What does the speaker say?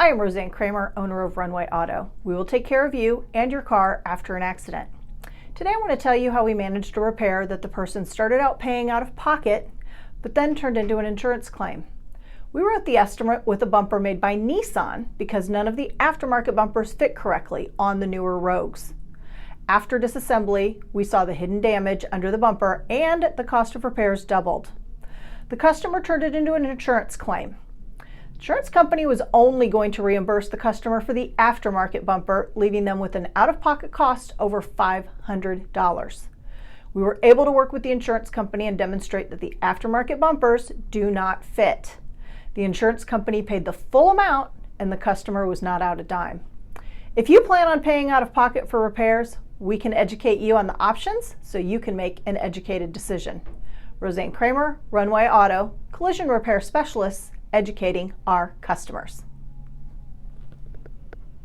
Hi, I'm Rosann Kramer, owner of Runway Auto. We will take care of you and your car after an accident. Today I want to tell you how we managed a repair that the person started out paying out of pocket, but then turned into an insurance claim. We wrote the estimate with a bumper made by Nissan because none of the aftermarket bumpers fit correctly on the newer Rogues. After disassembly, we saw the hidden damage under the bumper and the cost of repairs doubled. The customer turned it into an insurance claim. The insurance company was only going to reimburse the customer for the aftermarket bumper, leaving them with an out-of-pocket cost over $500. We were able to work with the insurance company and demonstrate that the aftermarket bumpers do not fit. The insurance company paid the full amount and the customer was not out a dime. If you plan on paying out of pocket for repairs, we can educate you on the options so you can make an educated decision. Rosann Kramer, Runway Auto, collision repair specialists, educating our customers.